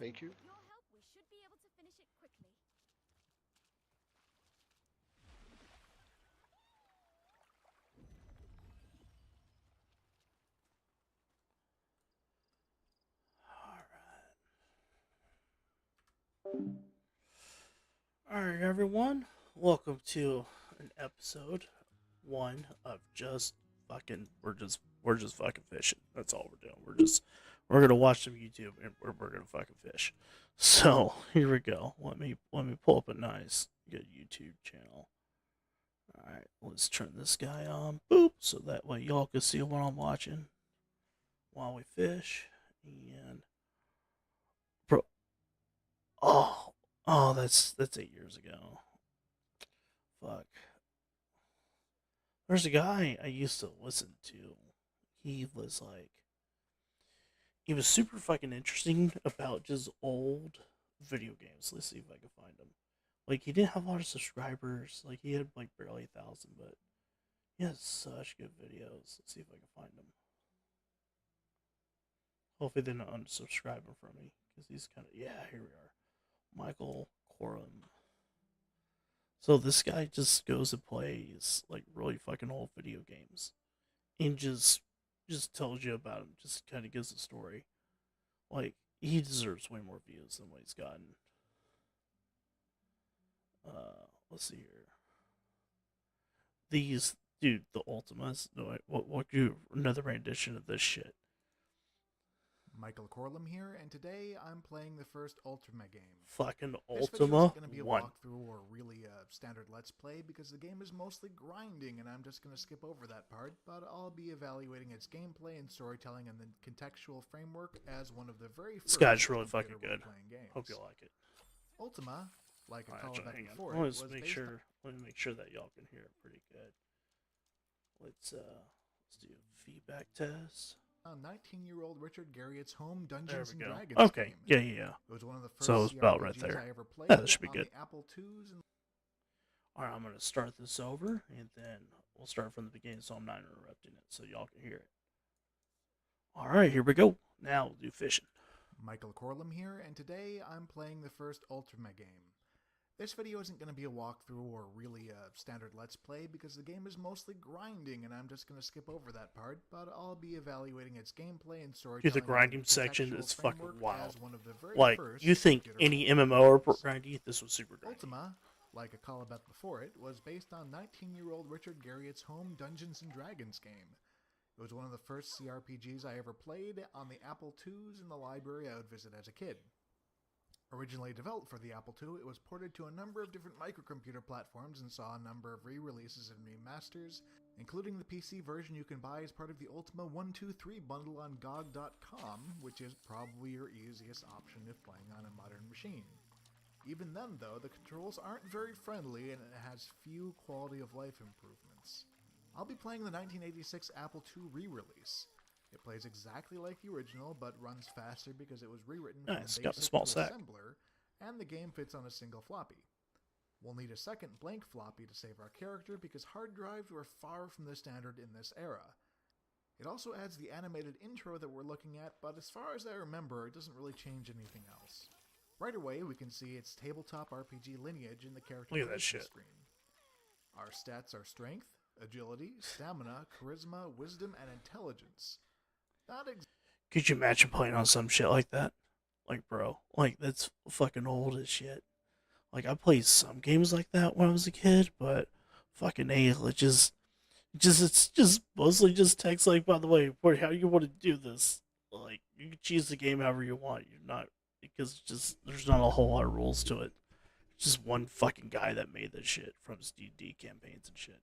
Thank you. With your help, we should be able to finish it quickly. Alright, everyone. Welcome to an episode one of just fucking. We're just fucking fishing. That's all we're doing. We're gonna watch some YouTube and we're gonna fucking fish. So here we go. Let me pull up a nice good YouTube channel. Alright, let's turn this guy on. Boop, so that way y'all can see what I'm watching while we fish. And bro, oh, that's 8 years ago. Fuck. There's a guy I used to listen to. He was like, he was super fucking interesting about just old video games. Let's see if I can find him. Like, he didn't have a lot of subscribers. Like, he had like barely 1,000, but he has such good videos. Let's see if I can find him. Hopefully, they don't unsubscribe him from me because he's kind of, yeah. Here we are, Michael Corum. So this guy just goes and plays like really fucking old video games and just tells you about him. Just kind of gives a story. Like he deserves way more views than what he's gotten. Let's see here. These dude, the Ultimas. No, what do another rendition of this shit? Michael Corlum here, and today I'm playing the first Ultima game. Fucking This video Ultima isn't going to be a 1. walkthrough or really a standard Let's Play because the game is mostly grinding and I'm just going to skip over that part, but I'll be evaluating its gameplay and storytelling and the contextual framework as one of the very This first guy's really fucking computer good. role-playing games. Hope you like it. Ultima, like I call Alright, it hang on. before, Let's was make based sure. Let me make sure that y'all can hear it pretty good. Let's do a feedback test. on 19-year-old Richard Garriott's home There Dungeons we and go. Dragons Okay, game. yeah. It was one of the first So it's about right CRPGs there. I ever played Yeah, that should be on good. the Apple IIs and Alright, I'm gonna start this over, and then we'll start from the beginning, so I'm not interrupting it, so y'all can hear it. Alright, here we go. Now we'll do fishing. Michael Corlum here, and today I'm playing the first Ultima game. This video isn't going to be a walkthrough or really a standard Let's Play because the game is mostly grinding and I'm just going to skip over that part, but I'll be evaluating its gameplay and storytelling. Dude, the grinding and section contextual is fucking framework wild. as one of the very Like, first you think computer any role-playing MMO are games. grindy? This was super grindy. Ultima, like I call it before it, was based on 19-year-old Richard Garriott's home Dungeons and Dragons game. It was one of the first CRPGs I ever played on the Apple IIs in the library I would visit as a kid. Originally developed for the Apple II, it was ported to a number of different microcomputer platforms and saw a number of re-releases and remasters, including the PC version you can buy as part of the Ultima 123 bundle on GOG.com, which is probably your easiest option if playing on a modern machine. Even then, though, the controls aren't very friendly and it has few quality of life improvements. I'll be playing the 1986 Apple II re-release. It plays exactly like the original, but runs faster because it was rewritten from It's BASIC got a small to sack. assembler, and the game fits on a single floppy. We'll need a second blank floppy to save our character because hard drives were far from the standard in this era. It also adds the animated intro that we're looking at, but as far as I remember, it doesn't really change anything else. Right away, we can see its tabletop RPG lineage in the character Look at that creation shit. screen. Our stats are strength, agility, stamina, charisma, wisdom, and intelligence. Not Could you imagine playing on some shit like that? Like, bro, like that's fucking old as shit. Like, I played some games like that when I was a kid, but fucking A, it's just mostly just text. Like, by the way, how you want to do this? Like, you can choose the game however you want. You're not because it's just there's not a whole lot of rules to it. Just one fucking guy that made this shit from his D&D campaigns and shit.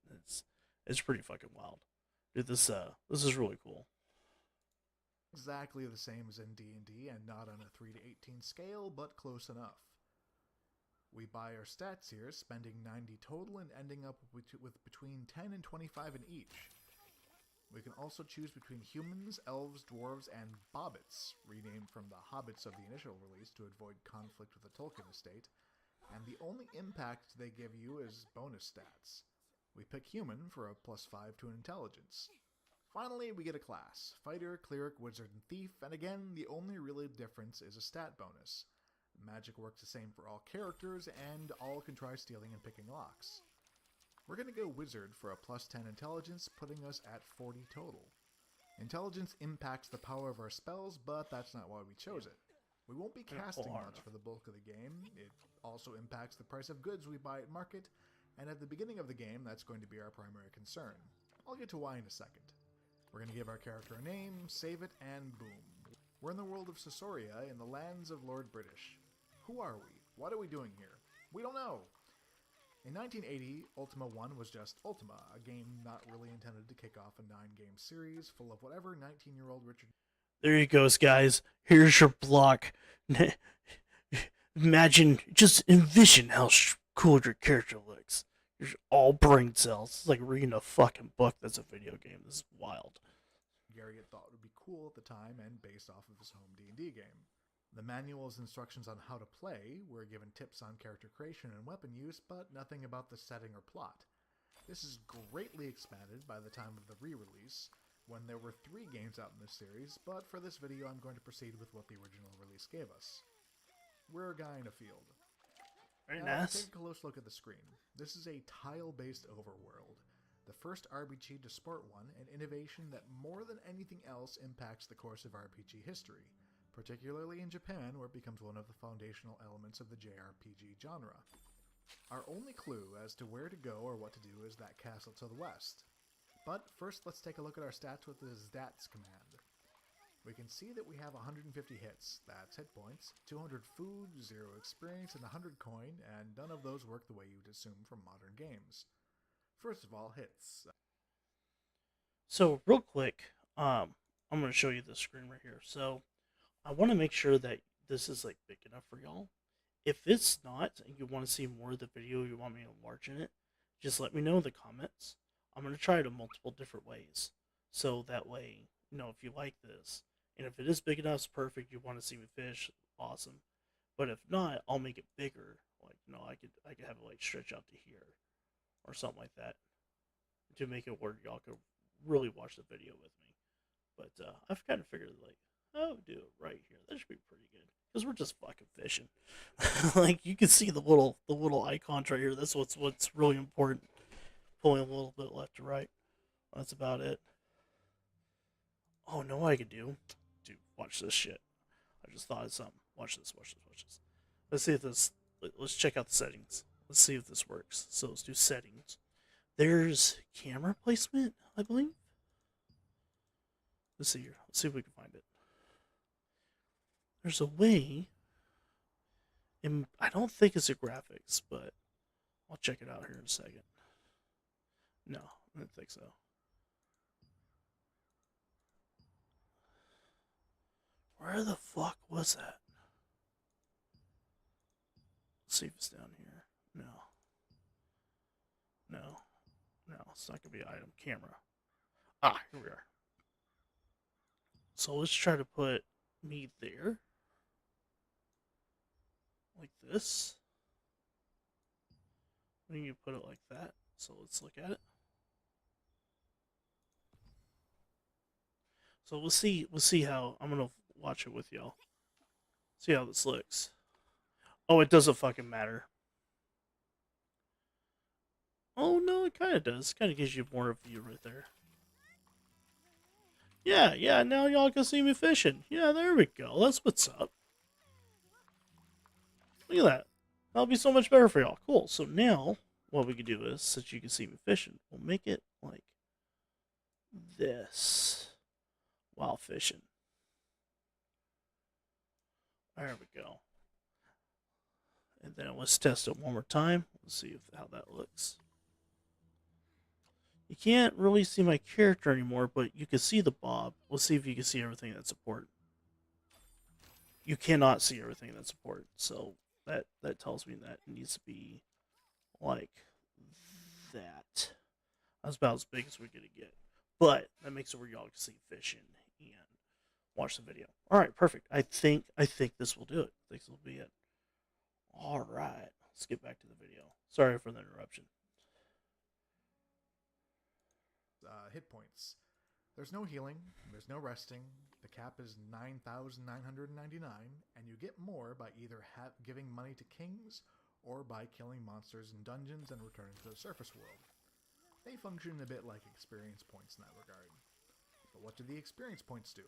It's pretty fucking wild, dude. This is really cool. exactly the same as in D&D and not on a 3 to 18 scale, but close enough. We buy our stats here, spending 90 total and ending up with between 10 and 25 in each. We can also choose between humans, elves, dwarves, and bobbits, renamed from the hobbits of the initial release to avoid conflict with the Tolkien estate, and the only impact they give you is bonus stats. We pick human for a +5 to intelligence. Finally, we get a class: Fighter, Cleric, Wizard, and Thief, and again, the only really difference is a stat bonus. Magic works the same for all characters, and all can try stealing and picking locks. We're going to go Wizard for a plus 10 intelligence, putting us at 40 total. Intelligence impacts the power of our spells, but that's not why we chose it. We won't be casting much for the bulk of the game. It also impacts the price of goods we buy at market, and at the beginning of the game, that's going to be our primary concern. I'll get to why in a second. We're going to give our character a name, save it, and boom. We're in the world of Sosoria, in the lands of Lord British. Who are we? What are we doing here? We don't know! In 1980, Ultima 1 was just Ultima, a game not really intended to kick off a 9-game series full of whatever 19-year-old Richard... There you goes, guys. Here's your block. Imagine, just envision how cool your character looks. You're all brain cells. It's like reading a fucking book that's a video game. This is wild. Garriott thought would be cool at the time and based off of his home D&D game. The manual's instructions on how to play were given tips on character creation and weapon use, but nothing about the setting or plot. This is greatly expanded by the time of the re-release, when there were 3 games out in this series, but for this video I'm going to proceed with what the original release gave us. We're a guy in a field. Very Now, nice. take a close look at the screen. This is a tile-based overworld. The first RPG to sport one, an innovation that more than anything else impacts the course of RPG history, particularly in Japan, where it becomes one of the foundational elements of the JRPG genre. Our only clue as to where to go or what to do is that castle to the west. But first, let's take a look at our stats with the Stats command. We can see that we have 150 hits, that's hit points, 200 food, 0 experience, and 100 coin, and none of those work the way you'd assume from modern games. First of all, hits. So, real quick, I'm going to show you the screen right here. So, I want to make sure that this is like big enough for y'all. If it's not, and you want to see more of the video, you want me to enlarge in it, just let me know in the comments. I'm going to try it in multiple different ways. So that way, you know, if you like this, and if it is big enough, it's perfect, you want to see me fish, awesome. But if not, I'll make it bigger. Like, you know, I could have it like stretch out to here, or something like that, to make it where y'all could really watch the video with me. But I've kind of figured like, oh, do it right here. That should be pretty good because we're just fucking fishing. Like you can see the little icons right here. That's what's really important. Pulling a little bit left to right. That's about it. Oh, know what I could do? Dude, watch this shit. I just thought of something. Watch this. Let's see if this. Let's check out the settings. Let's see if this works. So let's do settings. There's camera placement, I believe. Let's see here. Let's see if we can find it. There's a way. And I don't think it's a graphics, but I'll check it out here in a second. No, I don't think so. Where the fuck was that? Let's see if it's down here. No. It's not gonna be an item. Camera. Ah, here we are. So let's try to put me there. Like this. Then you put it like that. So let's look at it. So we'll see how I'm gonna watch it with y'all. See how this looks. Oh, it doesn't fucking matter. Oh no, it kinda does. Kinda gives you more of a view right there. Yeah, now y'all can see me fishing. Yeah, there we go. That's what's up. Look at that. That'll be so much better for y'all. Cool. So now, what we can do is, since you can see me fishing, we'll make it like this while fishing. There we go. And then let's test it one more time. Let's see how that looks. You can't really see my character anymore, but you can see the bob. Let's see if you can see everything that's important. You cannot see everything that's important, so that tells me that it needs to be like that. That's about as big as we're gonna get. But that makes it where y'all can see fishing and watch the video. Alright, perfect. I think this will do it. I think this will be it. Alright, let's get back to the video. Sorry for the interruption. Hit points. There's no healing, there's no resting, the cap is 9,999, and you get more by either giving money to kings or by killing monsters in dungeons and returning to the surface world. They function a bit like experience points in that regard. But what do the experience points do?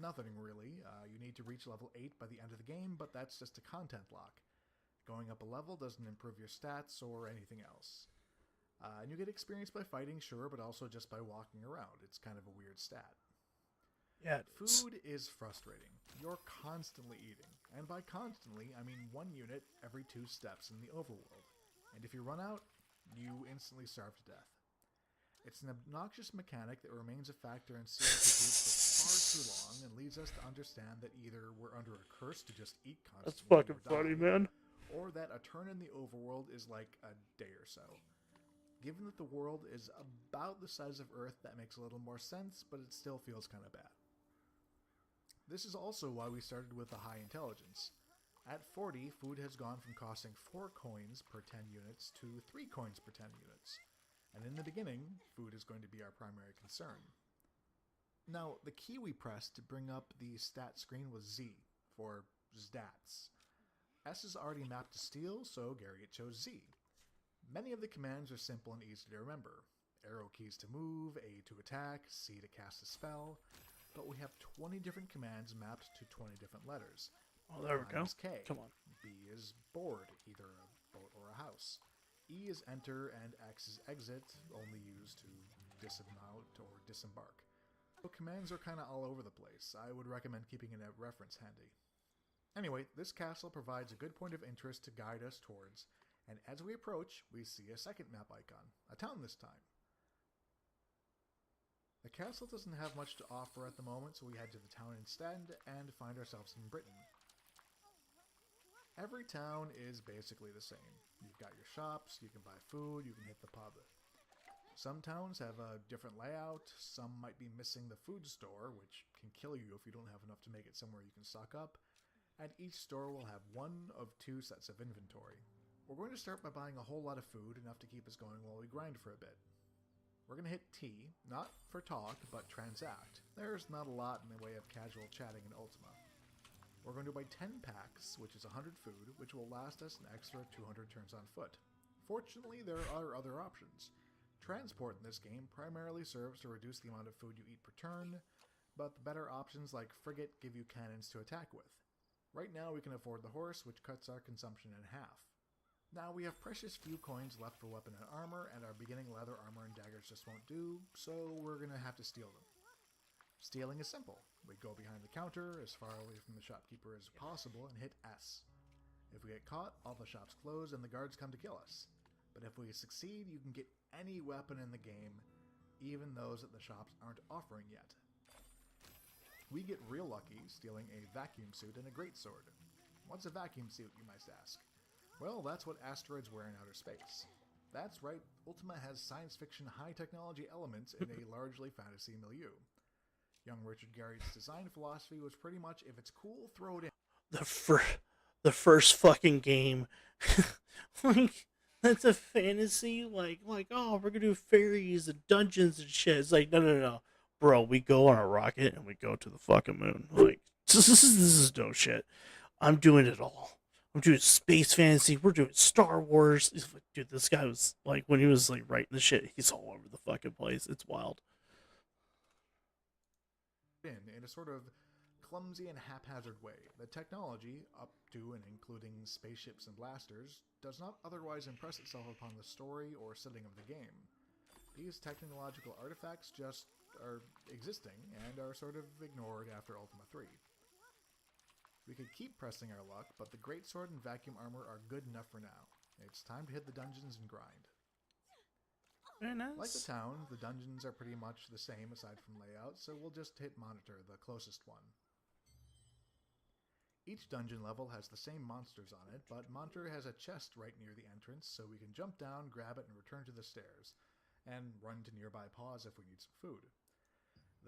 Nothing really. You need to reach level 8 by the end of the game, but that's just a content lock. Going up a level doesn't improve your stats or anything else. And you get experience by fighting, sure, but also just by walking around. It's kind of a weird stat. Yeah, Food is frustrating. You're constantly eating. And by constantly, I mean 1 unit every 2 steps in the overworld. And if you run out, you instantly starve to death. It's an obnoxious mechanic that remains a factor in CRPGs for far too long and leads us to understand that either we're under a curse to just eat constantly, that's fucking or funny, die, man. or that a turn in the overworld is like a day or so. Given that the world is about the size of Earth, that makes a little more sense, but it still feels kind of bad. This is also why we started with a high intelligence. At 40, food has gone from costing 4 coins per 10 units to 3 coins per 10 units. And in the beginning, food is going to be our primary concern. Now, the key we pressed to bring up the stat screen was Z, for Stats. S is already mapped to steel, so Garriott chose Z. Many of the commands are simple and easy to remember. Arrow keys to move, A to attack, C to cast a spell, but we have 20 different commands mapped to 20 different letters. Oh, there we I go. is K. Come on. B is board, either a boat or a house. E is enter, and X is exit, only used to dismount or disembark. So commands are kind of all over the place. I would recommend keeping a reference handy. Anyway, this castle provides a good point of interest to guide us towards, and as we approach, we see a second map icon, a town this time. The castle doesn't have much to offer at the moment, so we head to the town instead and find ourselves in Britain. Every town is basically the same. You've got your shops, you can buy food, you can hit the pub. Some towns have a different layout, some might be missing the food store, which can kill you if you don't have enough to make it somewhere you can stock up, and each store will have 1 of 2 sets of inventory. We're going to start by buying a whole lot of food, enough to keep us going while we grind for a bit. We're going to hit T, not for talk, but transact. There's not a lot in the way of casual chatting in Ultima. We're going to buy 10 packs, which is 100 food, which will last us an extra 200 turns on foot. Fortunately, there are other options. Transport in this game primarily serves to reduce the amount of food you eat per turn, but the better options like Frigate give you cannons to attack with. Right now we can afford the horse, which cuts our consumption in half. Now we have precious few coins left for weapon and armor, and our beginning leather armor and daggers just won't do, so we're going to have to steal them. Stealing is simple. We go behind the counter, as far away from the shopkeeper as possible, and hit S. If we get caught, all the shops close and the guards come to kill us. But if we succeed, you can get any weapon in the game, even those that the shops aren't offering yet. We get real lucky, stealing a vacuum suit and a greatsword. What's a vacuum suit, you might ask? Well, that's what asteroids wear in outer space. That's right, Ultima has science fiction high technology elements in a largely fantasy milieu. Young Richard Garriott's design philosophy was pretty much, if it's cool, throw it in. The first fucking game, like that's a fantasy. Like oh, we're gonna do fairies and dungeons and shit. It's like no, bro. We go on a rocket and we go to the fucking moon. Like this is no shit. I'm doing it all. I'm doing space fantasy. We're doing Star Wars. Dude, this guy was like, when he was like writing the shit, he's all over the fucking place. It's wild. In a sort of clumsy and haphazard way. The technology, up to and including spaceships and blasters, does not otherwise impress itself upon the story or setting of the game. These technological artifacts just are existing and are sort of ignored after Ultima 3. We could keep pressing our luck, but the greatsword and vacuum armor are good enough for now. It's time to hit the dungeons and grind. Very nice. Like the town, the dungeons are pretty much the same aside from layout, so we'll just hit Monitor, the closest one. Each dungeon level has the same monsters on it, but Monitor has a chest right near the entrance, so we can jump down, grab it, and return to the stairs, and run to nearby paws if we need some food.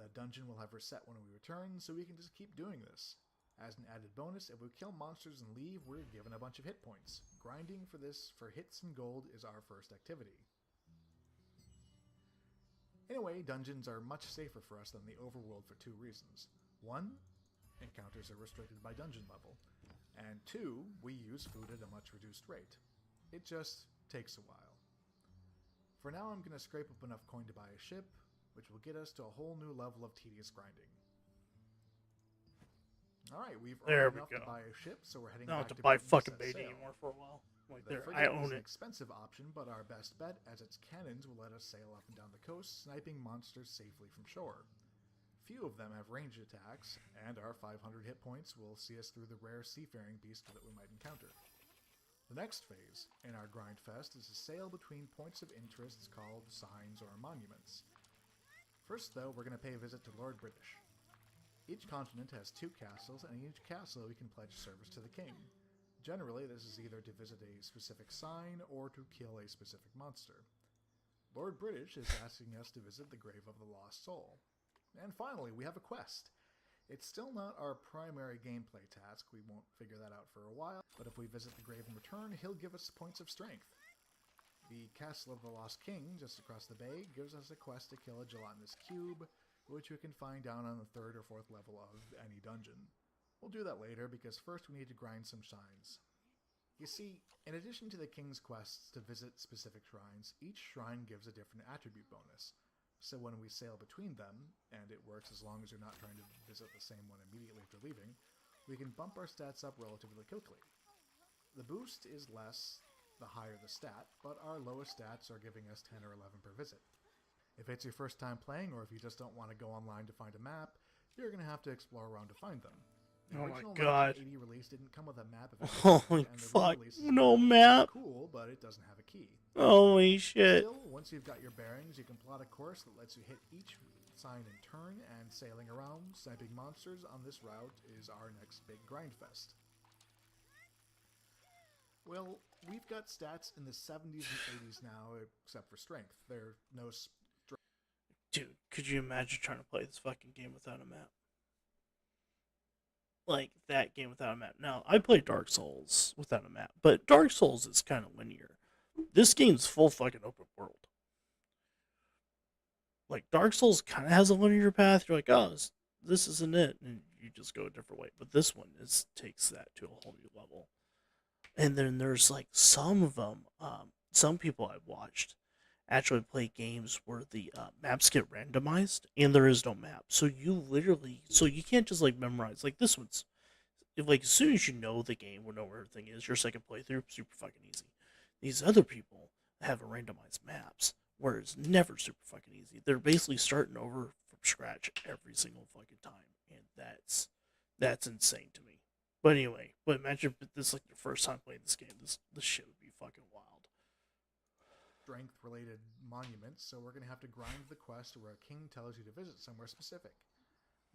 The dungeon will have reset when we return, so we can just keep doing this. As an added bonus, if we kill monsters and leave, we're given a bunch of hit points. Grinding for this for hits and gold is our first activity. Anyway, dungeons are much safer for us than the overworld for two reasons. One, encounters are restricted by dungeon level. And two, we use food at a much reduced rate. It just takes a while. For now, I'm going to scrape up enough coin to buy a ship, which will get us to a whole new level of tedious grinding. Alright, we've There earned we enough go. to buy a ship, so we're heading I don't back have to to buy Britain fucking set bait sail. anymore for a while. Like, The there, frigate I own is an it. expensive option, but our best bet, as its cannons will let us sail up and down the coast, sniping monsters safely from shore. Few of them have ranged attacks, and our 500 hit points will see us through the rare seafaring beast that we might encounter. The next phase in our grind fest is a sail between points of interest called signs or monuments. First, though, we're going to pay a visit to Lord British. Each continent has 2 castles, and in each castle we can pledge service to the king. Generally, this is either to visit a specific sign or to kill a specific monster. Lord British is asking us to visit the Grave of the Lost Soul. And finally, we have a quest. It's still not our primary gameplay task, we won't figure that out for a while, but if we visit the grave in return, he'll give us points of strength. The Castle of the Lost King, just across the bay, gives us a quest to kill a gelatinous cube, which we can find down on the 3rd or 4th level of any dungeon. We'll do that later, because first we need to grind some shrines. You see, in addition to the king's quests to visit specific shrines, each shrine gives a different attribute bonus. So when we sail between them, and it works as long as you're not trying to visit the same one immediately after leaving, we can bump our stats up relatively quickly. The boost is less the higher the stat, but our lowest stats are giving us 10 or 11 per visit. If it's your first time playing, or if you just don't want to go online to find a map, you're going to have to explore around to find them. The Oh my original God. 1980 release didn't come with a map of any Holy kind, and the fuck. re-release is No map. cool, but it doesn't have a key. Holy shit. Still, once you've got your bearings, you can plot a course that lets you hit each sign in turn, and sailing around, sniping monsters on this route is our next big grind fest. Well, we've got stats in the 70s and 80s now, except for strength. There are no Dude, could you imagine trying to play this fucking game without a map? Like, that game without a map. Now, I play Dark Souls without a map, but Dark Souls is kind of linear. This game's full fucking open world. Like, Dark Souls kind of has a linear path. You're like, oh, this isn't it, and you just go a different way. But this one takes that to a whole new level. And then there's, like, some of them, some people I've watched actually play games where the maps get randomized and there is no map. So you can't just like memorize. Like this one's, like as soon as you know the game or know where everything is, your second playthrough, super fucking easy. These other people have randomized maps where it's never super fucking easy. They're basically starting over from scratch every single fucking time, and that's insane to me. But anyway, imagine if this is like your first time playing this game. This shit would be fucking wild. strength-related monuments, so we're going to have to grind the quest where a king tells you to visit somewhere specific.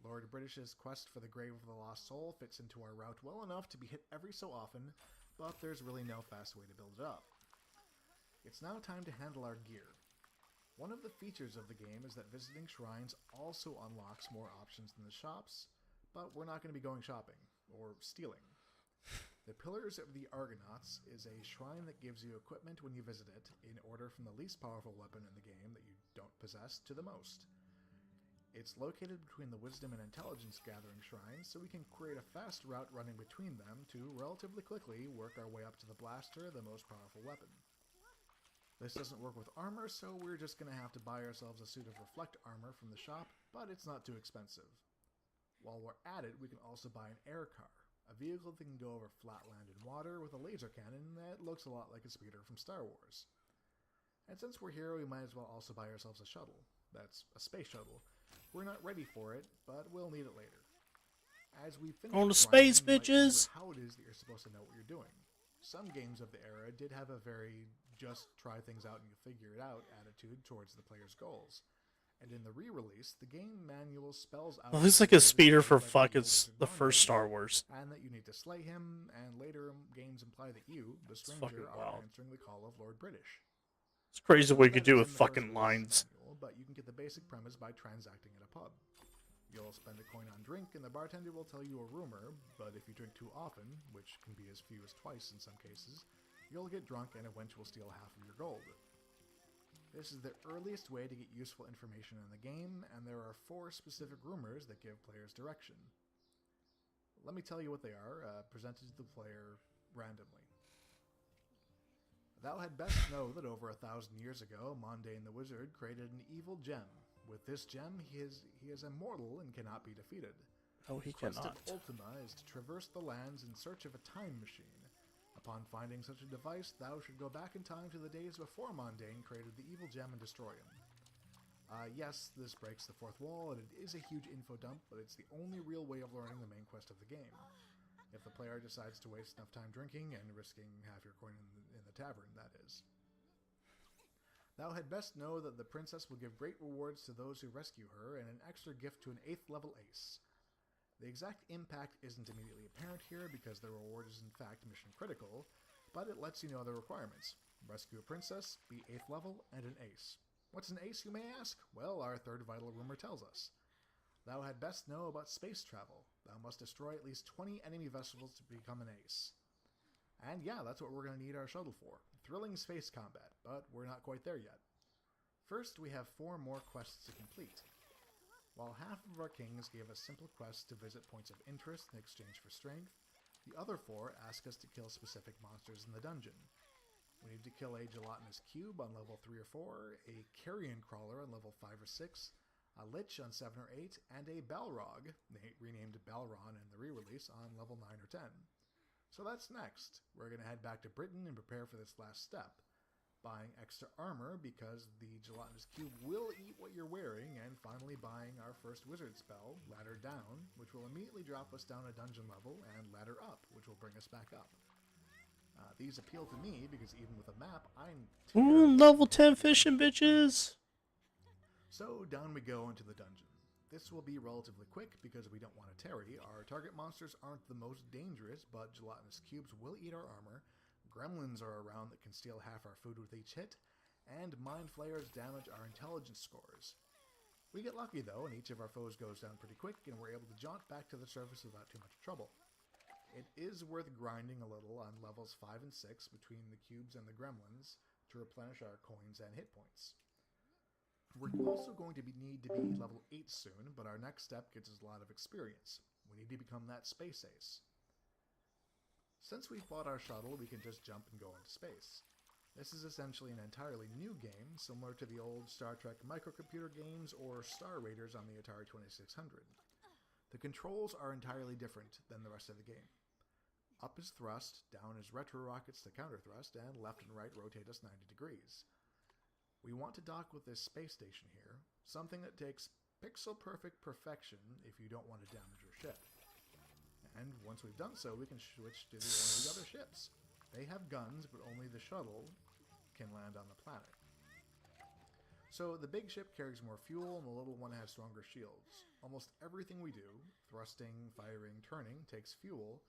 Lord British's quest for the Grave of the Lost Soul fits into our route well enough to be hit every so often, but there's really no fast way to build it up. It's now time to handle our gear. One of the features of the game is that visiting shrines also unlocks more options than the shops, but we're not going to be going shopping, or stealing. The Pillars of the Argonauts is a shrine that gives you equipment when you visit it, in order from the least powerful weapon in the game that you don't possess to the most. It's located between the Wisdom and Intelligence gathering shrines, so we can create a fast route running between them to relatively quickly work our way up to the Blaster, the most powerful weapon. This doesn't work with armor, so we're just going to have to buy ourselves a suit of Reflect armor from the shop, but it's not too expensive. While we're at it, we can also buy an air car. A vehicle that can go over flat land and water with a laser cannon that looks a lot like a speeder from Star Wars. And since we're here, we might as well also buy ourselves a shuttle. That's a space shuttle. We're not ready for it, but we'll need it later. As we finish On the grinding, space, you might bitches! wonder how it is that you're supposed to know what you're doing. Some games of the era did have a very just try things out and you figure it out attitude towards the player's goals. And in the re-release, the game manual spells out... Well, it's like a speeder for fucking the first Star Wars. And that you need to slay him, and later games imply that you, the stranger, fucking are wild. answering the call of Lord British. It's crazy what you That could do is with in the first fucking release lines. manual, but you can get the basic premise by transacting at a pub. You'll spend a coin on drink, and the bartender will tell you a rumor, but if you drink too often, which can be as few as twice in some cases, you'll get drunk and a wench will steal half of your gold. This is the earliest way to get useful information in the game, and there are 4 specific rumors that give players direction. Let me tell you what they are, presented to the player randomly. Thou had best know that over 1,000 years ago, Mondain the Wizard created an evil gem. With this gem, he is immortal and cannot be defeated. Oh, he Quest cannot. of Ultima is to traverse the lands in search of a time machine. Upon finding such a device, thou should go back in time to the days before Mondain created the evil gem and destroy him. Yes, this breaks the fourth wall, and it is a huge info dump, but it's the only real way of learning the main quest of the game. If the player decides to waste enough time drinking and risking half your coin in the tavern, that is. Thou had best know that the princess will give great rewards to those who rescue her, and an extra gift to an 8th level ace. The exact impact isn't immediately apparent here because the reward is in fact mission critical, but it lets you know the requirements. Rescue a princess, be 8th level, and an ace. What's an ace, you may ask? Well, our third vital rumor tells us. Thou had best know about space travel. Thou must destroy at least 20 enemy vessels to become an ace. And yeah, that's what we're going to need our shuttle for. Thrilling space combat, but we're not quite there yet. First, we have 4 more quests to complete. While half of our kings gave us simple quests to visit points of interest in exchange for strength, the other 4 ask us to kill specific monsters in the dungeon. We need to kill a gelatinous cube on level 3 or 4, a carrion crawler on level 5 or 6, a lich on 7 or 8, and a balrog, renamed Balron in the re-release, on level 9 or 10. So that's next. We're going to head back to Britain and prepare for this last step. Buying extra armor because the gelatinous cube will eat what you're wearing, and finally buying our first wizard spell, Ladder Down, which will immediately drop us down a dungeon level, and Ladder Up, which will bring us back up. These appeal to me because even with a map, I'm Ooh, level 10 fishing, bitches! So down we go into the dungeon. This will be relatively quick because we don't want to tarry. Our target monsters aren't the most dangerous, but gelatinous cubes will eat our armor, gremlins are around that can steal half our food with each hit, and mind flayers damage our intelligence scores. We get lucky though, and each of our foes goes down pretty quick, and we're able to jaunt back to the surface without too much trouble. It is worth grinding a little on levels 5 and 6 between the cubes and the gremlins to replenish our coins and hit points. We're also going to need to be level 8 soon, but our next step gets us a lot of experience. We need to become that space ace. Since we've bought our shuttle, we can just jump and go into space. This is essentially an entirely new game, similar to the old Star Trek microcomputer games or Star Raiders on the Atari 2600. The controls are entirely different than the rest of the game. Up is thrust, down is retro rockets to counter thrust, and left and right rotate us 90 degrees. We want to dock with this space station here, something that takes pixel-perfect perfection if you don't want to damage your ship. And once we've done so, we can switch to one of the other ships. They have guns, but only the shuttle can land on the planet. So the big ship carries more fuel, and the little one has stronger shields. Almost everything we do, thrusting, firing, turning, takes fuel,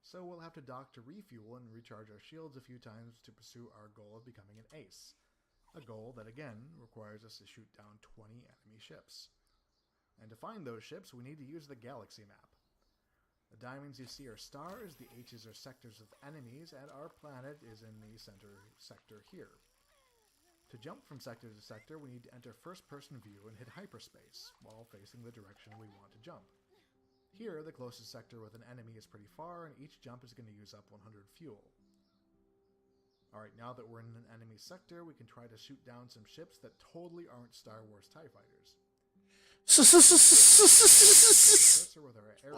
so we'll have to dock to refuel and recharge our shields a few times to pursue our goal of becoming an ace. A goal that, again, requires us to shoot down 20 enemy ships. And to find those ships, we need to use the galaxy map. The diamonds you see are stars, the H's are sectors of enemies, and our planet is in the center sector here. To jump from sector to sector, we need to enter first-person view and hit hyperspace, while facing the direction we want to jump. Here, the closest sector with an enemy is pretty far, and each jump is going to use up 100 fuel. Alright, now that we're in an enemy sector, we can try to shoot down some ships that totally aren't Star Wars TIE fighters.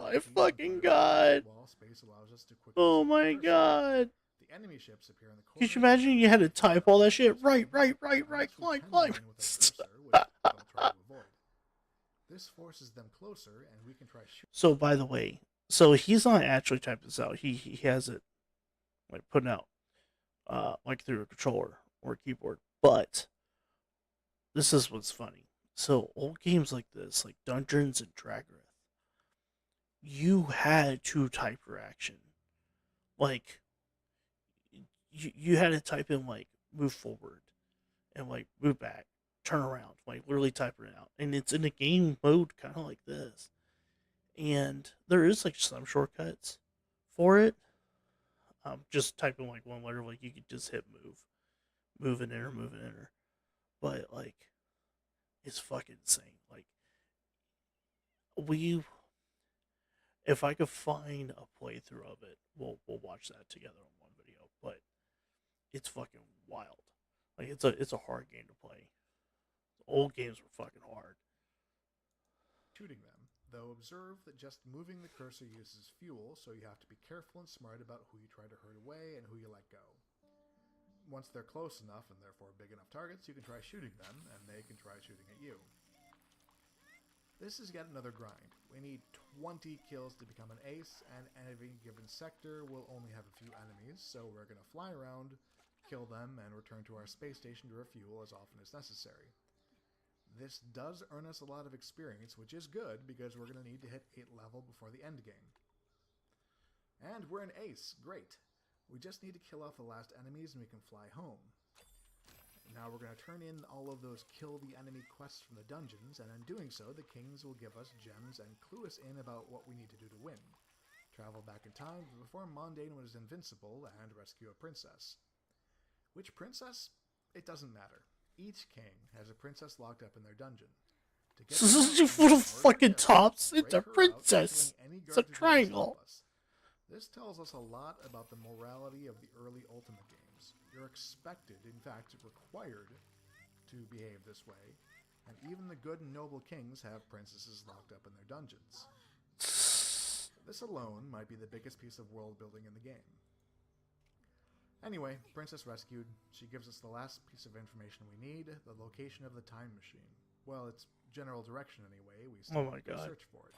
My fucking god! While space allows us to quickly Oh my god! The enemy ships appear in the corner. Could you imagine you had to type all that shit? Right, climb. This forces them closer, and we can try shooting. So, by the way, so he's not actually typing this out. He has it like putting out, like through a controller or a keyboard. But this is what's funny. So, old games like this, like Dungeons and Dragons, you had to type your action. Like, you had to type in, like, move forward and, like, move back, turn around, like, literally type it out. And it's in a game mode kind of like this. And there is, like, some shortcuts for it. Just typing, like, one letter, like, you could just hit move and enter. but like it's fucking insane. Like we, if I could find a playthrough of it, we'll watch that together on one video. But it's fucking wild. Like it's a hard game to play. Old games were fucking hard. Shooting them, though observe that just moving the cursor uses fuel, so you have to be careful and smart about who you try to herd away and who you let go. Once they're close enough, and therefore big enough targets, you can try shooting them, and they can try shooting at you. This is yet another grind. We need 20 kills to become an ace, and any given sector will only have a few enemies, so we're going to fly around, kill them, and return to our space station to refuel as often as necessary. This does earn us a lot of experience, which is good, because we're going to need to hit 8 level before the end game. And we're an ace. Great. We just need to kill off the last enemies and we can fly home. Now we're going to turn in all of those kill the enemy quests from the dungeons, and in doing so, the kings will give us gems and clue us in about what we need to do to win. Travel back in time before Mondain was invincible and rescue a princess. Which princess? It doesn't matter. Each king has a princess locked up in their dungeon. To get For the fucking tops, it's a princess. It's a triangle. This tells us a lot about the morality of the early Ultima games. You're expected, in fact required, to behave this way, and even the good and noble kings have princesses locked up in their dungeons. This alone might be the biggest piece of world building in the game. Anyway, princess rescued. She gives us the last piece of information we need, the location of the time machine. Well, its general direction anyway. We still have to search for it.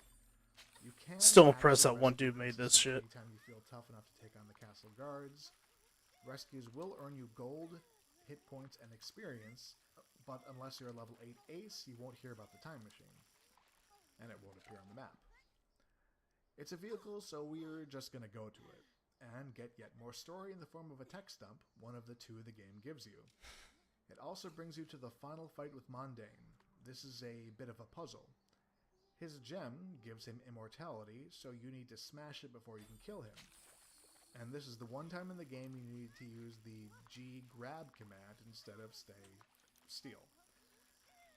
You can still impressed that one dude made this shit. Anytime you feel tough enough to take on the castle guards. Rescues will earn you gold, hit points, and experience, but unless you're a level 8 ace, you won't hear about the time machine. And it won't appear on the map. It's a vehicle, so we're just going to go to it. And get yet more story in the form of a text dump, one of the two the game gives you. It also brings you to the final fight with Mondain. This is a bit of a puzzle. His gem gives him immortality, so you need to smash it before you can kill him. And this is the one time in the game you need to use the G grab command instead of stay steal.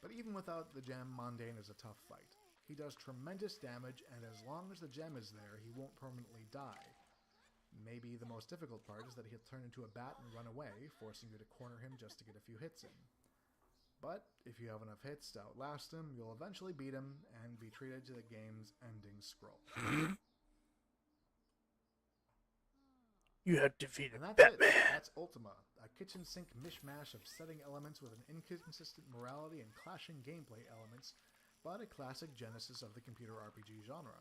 But even without the gem, Mondain is a tough fight. He does tremendous damage, and as long as the gem is there, he won't permanently die. Maybe the most difficult part is that he'll turn into a bat and run away, forcing you to corner him just to get a few hits in. But if you have enough hits to outlast him, you'll eventually beat him and be treated to the game's ending scroll. You have defeated Batman. Batman. That's Ultima, a kitchen sink mishmash of setting elements with an inconsistent morality and clashing gameplay elements, but a classic genesis of the computer RPG genre.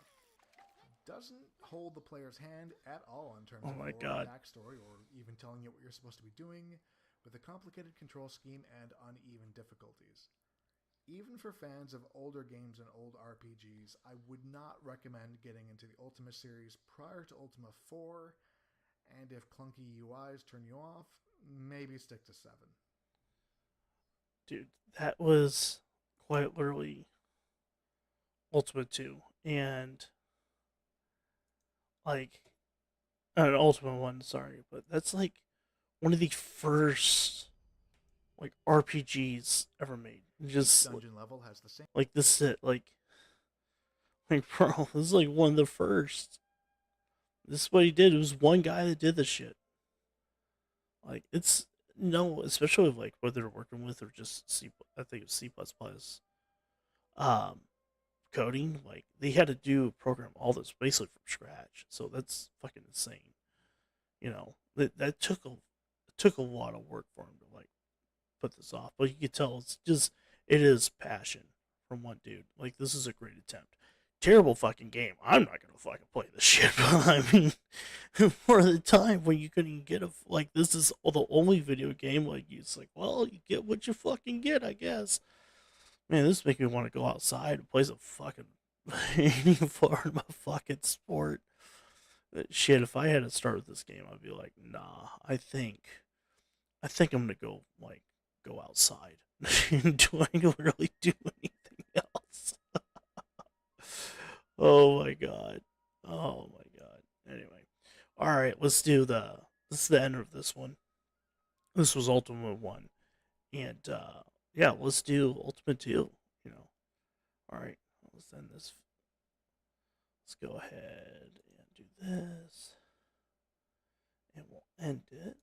Doesn't hold the player's hand at all in terms of lore, backstory, or even telling you what you're supposed to be doing, with a complicated control scheme and uneven difficulties. Even for fans of older games and old RPGs, I would not recommend getting into the Ultima series prior to Ultima 4, and if clunky UIs turn you off, maybe stick to 7. Dude, that was quite literally Ultima 2, and like, Ultima 1, sorry, but that's like one of the first like RPGs ever made. Just dungeon level has the same. Like this is it, like bro, this is like one of the first. This is what he did. It was one guy that did this shit. Like it's especially like whether they're working with or just C. I think it's C++. Coding, like they had to program all this basically from scratch. So that's fucking insane. You know that took a lot of work for him to like put this off, but you can tell it is passion from one dude. Like this is a great attempt. Terrible fucking game. I'm not gonna fucking play this shit. But I mean, for the time when you couldn't get this is the only video game like it's like, well, you get what you fucking get, I guess. Man, this makes me want to go outside and play some fucking any form of fucking sport. Shit, if I had to start with this game, I'd be like, nah. I think I'm gonna go outside. Do I really do anything else? Oh my god. Anyway, all right, let's do this is the end of this one. This was Ultima 1, and yeah, let's do Ultimate 2, you know. Alright, let's end this. Let's go ahead and do this. And we'll end it.